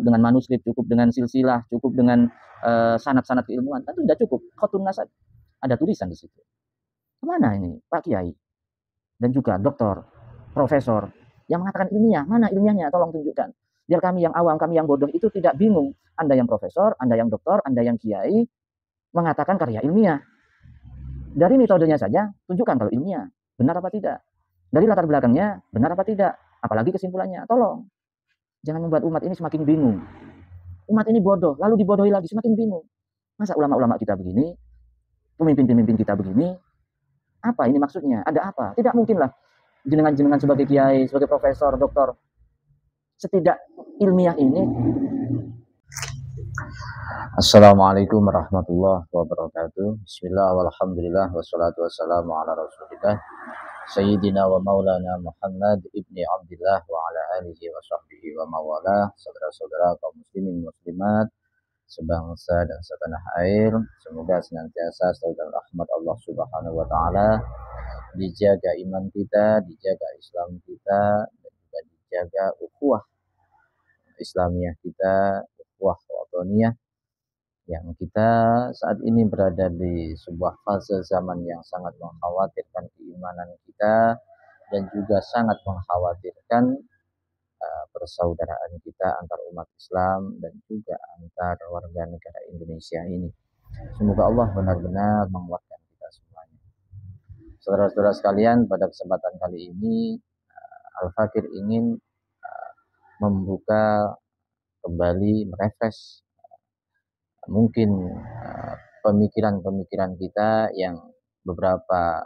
cukup dengan manuskrip, cukup dengan silsilah, cukup dengan sanad-sanad keilmuan, itu sudah cukup. Khotun nasab, ada tulisan di situ. Kemana ini Pak Kiai dan juga doktor, profesor yang mengatakan ilmiah? Mana ilmiahnya? Tolong tunjukkan. Biar kami yang awam, kami yang bodoh itu tidak bingung. Anda yang profesor, Anda yang doktor, Anda yang kiai mengatakan karya ilmiah. Dari metodenya saja tunjukkan kalau ilmiah benar apa tidak. Dari latar belakangnya benar apa tidak. Apalagi kesimpulannya. Tolong. Jangan membuat umat ini semakin bingung. Umat ini bodoh, lalu dibodohi lagi, semakin bingung. Masa ulama-ulama kita begini, pemimpin-pemimpin kita begini, apa ini maksudnya? Ada apa? Tidak mungkinlah jenengan sebagai kiai, sebagai profesor, doktor, setidak ilmiah ini. Assalamualaikum warahmatullahi wabarakatuh. Bismillah walhamdulillah wassalatu wassalamu ala rasulillah Sayyidina wa maulana Muhammad ibni Abdillah wa ala alihi wa sahbihi wa mawala. Saudara-saudara kaum muslimin muslimat sebangsa dan setanah air, semoga senantiasa selalu dalam rahmat Allah Subhanahu wa taala, dijaga iman kita, dijaga Islam kita, dan juga dijaga ukhuwah Islamiyah kita, ukhuwah wataniyah, yang kita saat ini berada di sebuah fase zaman yang sangat mengkhawatirkan keimanan kita dan juga sangat mengkhawatirkan persaudaraan kita antar umat Islam dan juga antar warga negara Indonesia ini. Semoga Allah benar-benar menguatkan kita semuanya. Saudara-saudara sekalian, pada kesempatan kali ini Al-Fakir ingin membuka kembali, merefresh mungkin pemikiran-pemikiran kita yang beberapa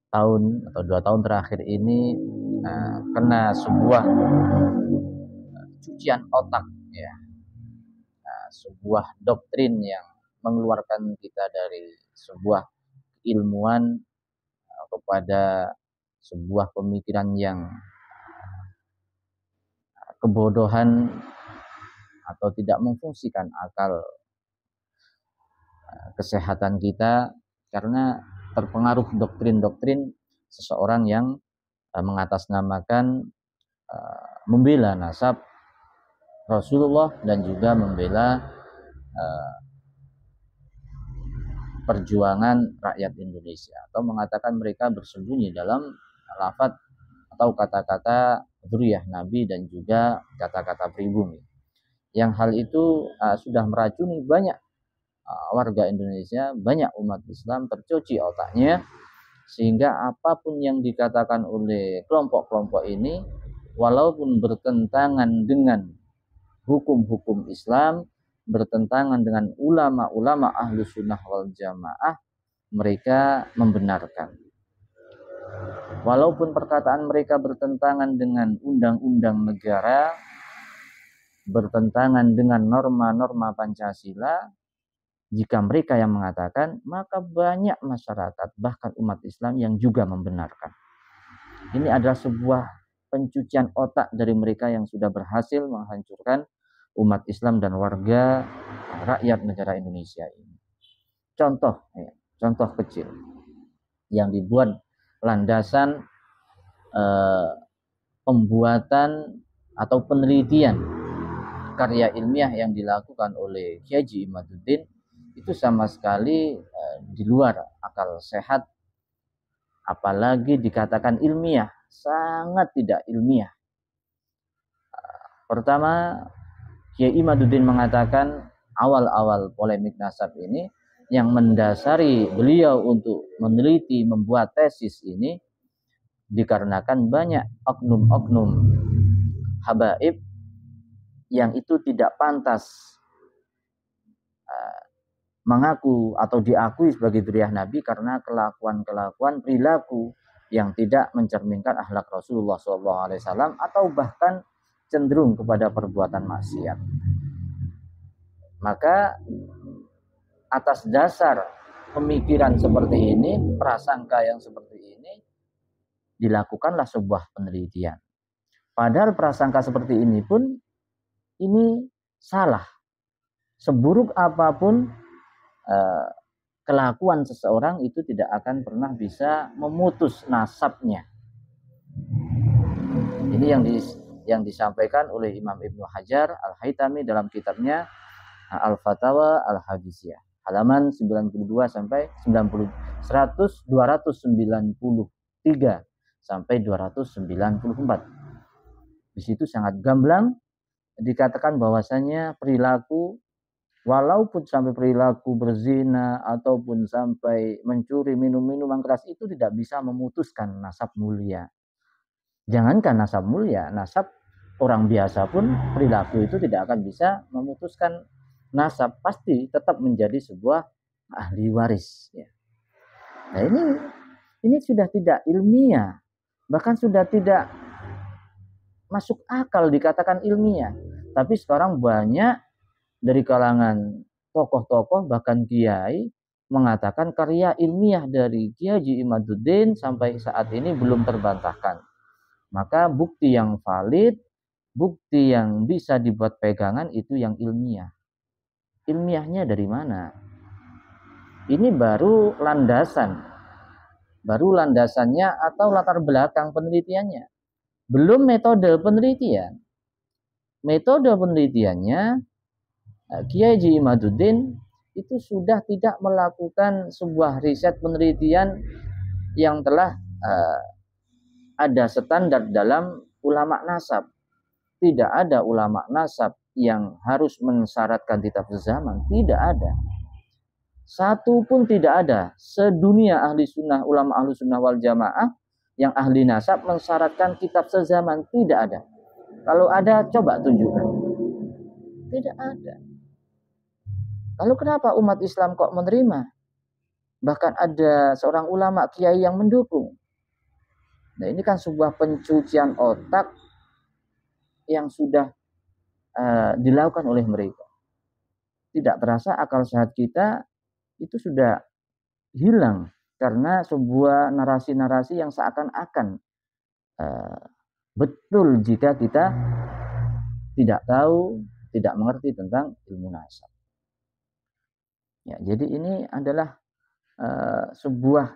tahun atau 2 tahun terakhir ini kena sebuah cucian otak, ya, sebuah doktrin yang mengeluarkan kita dari sebuah keilmuan kepada sebuah pemikiran yang kebodohan atau tidak memfungsikan akal kesehatan kita karena terpengaruh doktrin-doktrin seseorang yang mengatasnamakan membela nasab Rasulullah dan juga membela perjuangan rakyat Indonesia, atau mengatakan mereka bersembunyi dalam lafaz atau kata-kata dzurriyyah Nabi dan juga kata-kata pribumi. Yang hal itu sudah meracuni banyak warga Indonesia, banyak umat Islam, tercuci otaknya, sehingga apapun yang dikatakan oleh kelompok-kelompok ini, walaupun bertentangan dengan hukum-hukum Islam, bertentangan dengan ulama-ulama ahlu sunnah wal jamaah, mereka membenarkan. Walaupun perkataan mereka bertentangan dengan undang-undang negara, bertentangan dengan norma-norma Pancasila, jika mereka yang mengatakan, maka banyak masyarakat, bahkan umat Islam yang juga membenarkan. Ini adalah sebuah pencucian otak dari mereka yang sudah berhasil menghancurkan umat Islam dan warga rakyat negara Indonesia ini. Contoh kecil yang dibuat landasan pembuatan atau penelitian karya ilmiah yang dilakukan oleh Kiai Haji Imaduddin itu sama sekali di luar akal sehat, apalagi dikatakan ilmiah, sangat tidak ilmiah. Pertama, Kiai Imaduddin mengatakan awal-awal polemik nasab ini yang mendasari beliau untuk meneliti, membuat tesis ini dikarenakan banyak oknum-oknum habaib yang itu tidak pantas mengaku atau diakui sebagai dzurriyyah Nabi karena kelakuan-kelakuan perilaku yang tidak mencerminkan akhlak Rasulullah SAW atau bahkan cenderung kepada perbuatan maksiat. Maka atas dasar pemikiran seperti ini, prasangka yang seperti ini, dilakukanlah sebuah penelitian. Padahal prasangka seperti ini pun ini salah. Seburuk apapun kelakuan seseorang itu tidak akan pernah bisa memutus nasabnya. Ini yang yang disampaikan oleh Imam Ibnu Hajar Al-Haytami dalam kitabnya Al-Fatawa Al-Hadisiyah, halaman 92 sampai 293 sampai 294. Di situ sangat gamblang dikatakan bahwasanya perilaku, walaupun sampai perilaku berzina ataupun sampai mencuri, minum minuman keras, itu tidak bisa memutuskan nasab mulia. Jangankan nasab mulia, nasab orang biasa pun perilaku itu tidak akan bisa memutuskan nasab, pasti tetap menjadi sebuah ahli waris. Ya. Nah ini sudah tidak ilmiah, bahkan sudah tidak masuk akal dikatakan ilmiah. Tapi sekarang banyak dari kalangan tokoh-tokoh bahkan kiai mengatakan karya ilmiah dari Kiai Haji Imaduddin sampai saat ini belum terbantahkan. Maka bukti yang valid, bukti yang bisa dibuat pegangan itu yang ilmiah. Ilmiahnya dari mana? Ini baru landasannya atau latar belakang penelitiannya. Belum metode penelitian. Metode penelitiannya Kiai Haji Imaduddin itu sudah tidak melakukan sebuah riset penelitian yang telah ada standar dalam ulama nasab. Tidak ada ulama nasab yang harus mensyaratkan kitab sezaman. Tidak ada. Satu pun tidak ada. Sedunia ahli sunnah, ulama ahli sunnah wal jamaah yang ahli nasab mensyaratkan kitab sezaman. Tidak ada. Kalau ada, coba tunjukkan. Tidak ada. Lalu kenapa umat Islam kok menerima? Bahkan ada seorang ulama kiai yang mendukung. Nah, ini kan sebuah pencucian otak yang sudah dilakukan oleh mereka. Tidak terasa akal sehat kita itu sudah hilang karena sebuah narasi-narasi yang seakan-akan betul jika kita tidak tahu, tidak mengerti tentang ilmu nasab. Ya, jadi ini adalah sebuah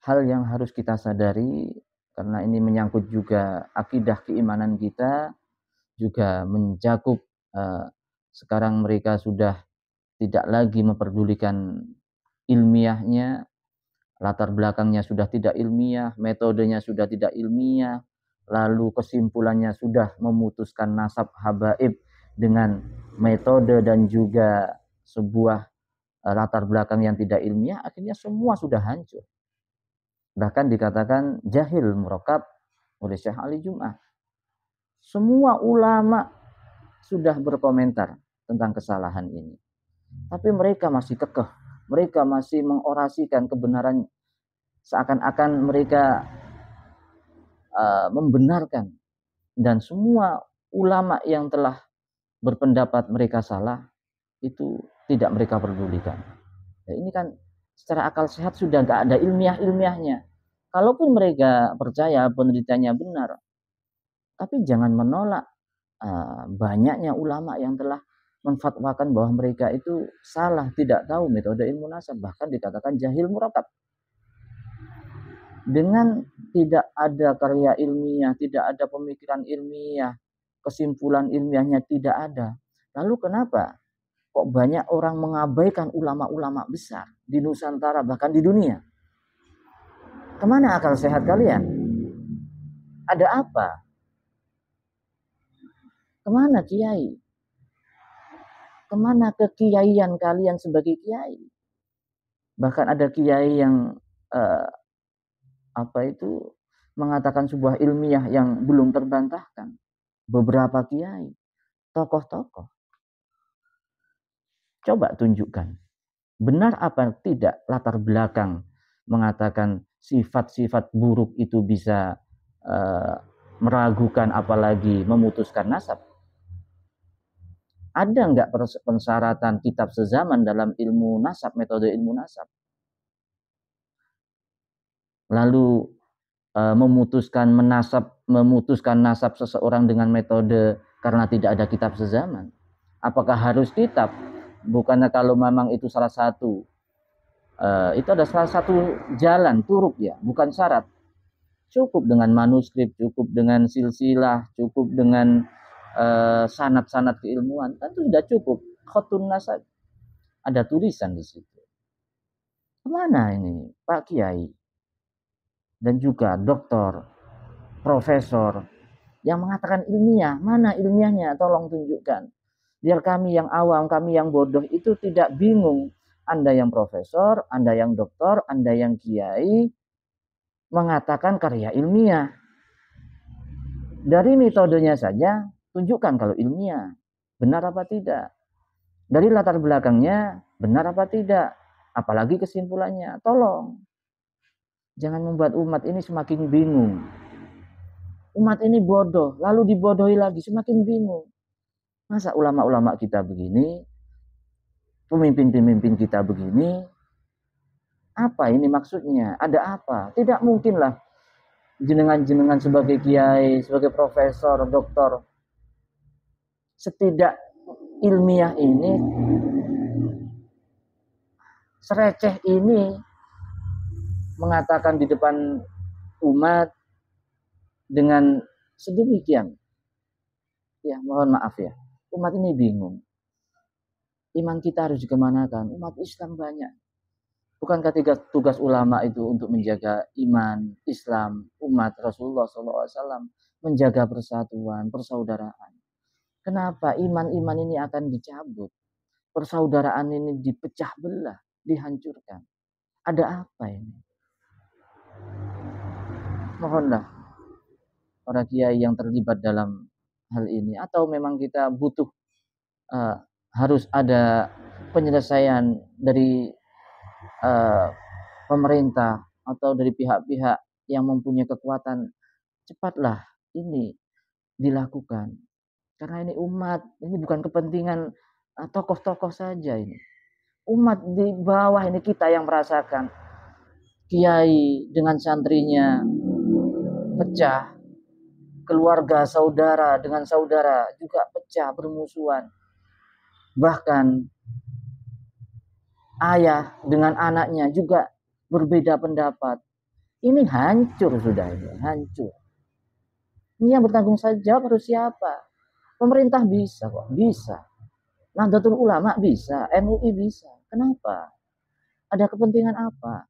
hal yang harus kita sadari karena ini menyangkut juga akidah keimanan kita, juga mencakup sekarang mereka sudah tidak lagi memperdulikan ilmiahnya, latar belakangnya sudah tidak ilmiah, metodenya sudah tidak ilmiah, lalu kesimpulannya sudah memutuskan nasab habaib dengan metode dan juga sebuah latar belakang yang tidak ilmiah, akhirnya semua sudah hancur. Bahkan dikatakan jahil murakab oleh Syekh Ali Jum'ah. Semua ulama sudah berkomentar tentang kesalahan ini. Tapi mereka masih kekeh. Mereka masih mengorasikan kebenaran. Seakan-akan mereka membenarkan. Dan semua ulama yang telah berpendapat mereka salah, itu tidak mereka pedulikan. Nah, ini kan secara akal sehat sudah gak ada ilmiahnya. Kalaupun mereka percaya penelitiannya benar, tapi jangan menolak banyaknya ulama yang telah menfatwakan bahwa mereka itu salah, tidak tahu metode ilmu nasab, bahkan dikatakan jahil murakab. Dengan tidak ada karya ilmiah, tidak ada pemikiran ilmiah, kesimpulan ilmiahnya tidak ada. Lalu kenapa kok banyak orang mengabaikan ulama-ulama besar di Nusantara bahkan di dunia? Kemana akal sehat kalian? Ada apa? Kemana kiai? Kemana kekiaian kalian sebagai kiai? Bahkan ada kiai yang mengatakan sebuah ilmiah yang belum terbantahkan. Beberapa kiai, tokoh-tokoh. Coba tunjukkan. Benar apa tidak latar belakang mengatakan sifat-sifat buruk itu bisa meragukan apalagi memutuskan nasab? Ada enggak persyaratan kitab sezaman dalam ilmu nasab, metode ilmu nasab? Lalu memutuskan nasab seseorang dengan metode karena tidak ada kitab sezaman. Apakah harus kitab? Bukannya kalau memang itu salah satu, itu ada salah satu jalan turuk ya, bukan syarat. Cukup dengan manuskrip, cukup dengan silsilah, cukup dengan sanad-sanad keilmuan, kan itu sudah cukup. Khotun nasab, ada tulisan di situ. Kemana ini Pak Kiai dan juga doktor, profesor yang mengatakan ilmiah? Mana ilmiahnya? Tolong tunjukkan. Biar kami yang awam, kami yang bodoh itu tidak bingung. Anda yang profesor, Anda yang doktor, Anda yang kiai mengatakan karya ilmiah. Dari metodenya saja tunjukkan kalau ilmiah. Benar apa tidak? Dari latar belakangnya benar apa tidak? Apalagi kesimpulannya. Tolong. Jangan membuat umat ini semakin bingung. Umat ini bodoh, lalu dibodohi lagi, semakin bingung. Masa ulama-ulama kita begini, pemimpin-pemimpin kita begini, apa ini maksudnya? Ada apa? Tidak mungkinlah jenengan-jenengan sebagai kiai, sebagai profesor, doktor, setidak ilmiah ini, sereceh ini, mengatakan di depan umat dengan sedemikian. Ya, mohon maaf ya. Umat ini bingung. Iman kita harus dikemanakan? Umat Islam banyak. Bukankah tugas ulama itu untuk menjaga iman, Islam, umat Rasulullah SAW, menjaga persatuan, persaudaraan? Kenapa iman-iman ini akan dicabut? Persaudaraan ini dipecah belah, dihancurkan. Ada apa ini? Mohonlah para kiai yang terlibat dalam hal ini, atau memang kita butuh harus ada penyelesaian dari pemerintah atau dari pihak-pihak yang mempunyai kekuatan, cepatlah ini dilakukan. Karena ini umat, ini bukan kepentingan tokoh-tokoh saja ini. Umat di bawah ini kita yang merasakan. Kiai dengan santrinya pecah, keluarga saudara dengan saudara juga pecah, bermusuhan. Bahkan ayah dengan anaknya juga berbeda pendapat. Ini hancur sudah, ini hancur. Ini yang bertanggung jawab harus siapa? Pemerintah bisa kok, bisa. Nahdlatul Ulama bisa, MUI bisa. Kenapa? Ada kepentingan apa?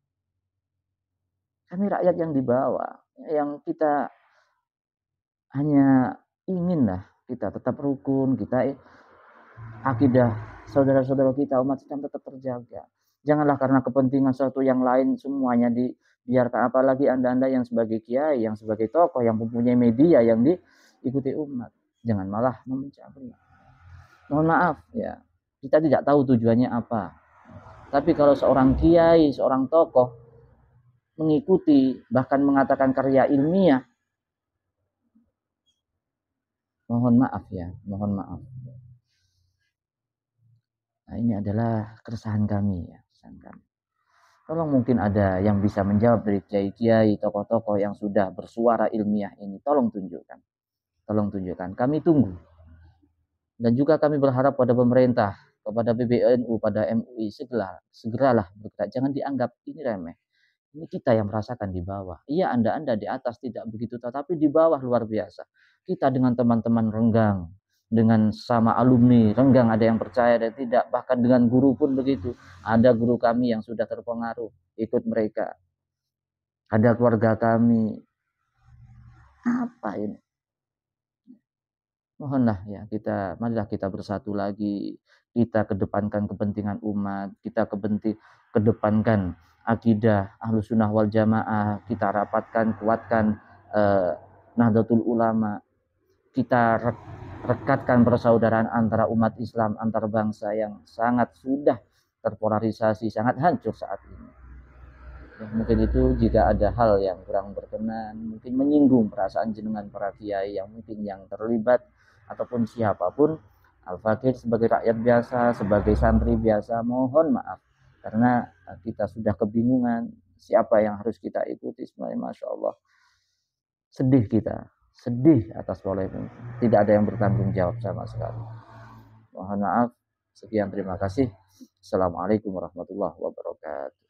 Kami rakyat yang di bawah, yang kita hanya inginlah kita tetap rukun, kita akidah saudara-saudara kita umat Islam tetap terjaga. Janganlah karena kepentingan suatu yang lain semuanya dibiarkan, apalagi Anda-Anda yang sebagai kiai, yang sebagai tokoh, yang mempunyai media yang diikuti umat. Jangan malah memecah belah. Mohon maaf ya, kita tidak tahu tujuannya apa. Tapi kalau seorang kiai, seorang tokoh mengikuti, bahkan mengatakan karya ilmiah, mohon maaf ya, mohon maaf. Nah, ini adalah keresahan kami ya, keresahan kami. Tolong mungkin ada yang bisa menjawab dari kiai-kiai, tokoh-tokoh yang sudah bersuara ilmiah ini. Tolong tunjukkan. Tolong tunjukkan. Kami tunggu. Dan juga kami berharap pada pemerintah, kepada PBNU, pada MUI, segeralah bergerak. Jangan dianggap ini remeh. Ini kita yang merasakan di bawah. Iya, Anda di atas tidak begitu, tetapi di bawah luar biasa. Kita dengan teman-teman renggang, dengan sama alumni renggang, ada yang percaya dan tidak, bahkan dengan guru pun begitu. Ada guru kami yang sudah terpengaruh ikut mereka, ada keluarga kami. Apa ini? Mohonlah ya, marilah kita bersatu lagi, kita kedepankan kepentingan umat, kita kedepankan akidah Ahlus Sunnah wal Jamaah, kita rapatkan, kuatkan Nahdlatul Ulama, kita rekatkan persaudaraan antara umat Islam, antar bangsa yang sangat sudah terpolarisasi, sangat hancur saat ini. Ya, mungkin itu jika ada hal yang kurang berkenan, mungkin menyinggung perasaan jenengan para kiai yang mungkin yang terlibat, ataupun siapapun, Al-Fakir sebagai rakyat biasa, sebagai santri biasa, mohon maaf. Karena kita sudah kebingungan siapa yang harus kita ikuti. Sebenarnya Masya Allah, sedih kita, sedih atas polemik. Tidak ada yang bertanggung jawab sama sekali. Mohon maaf. Sekian, terima kasih. Assalamualaikum warahmatullahi wabarakatuh.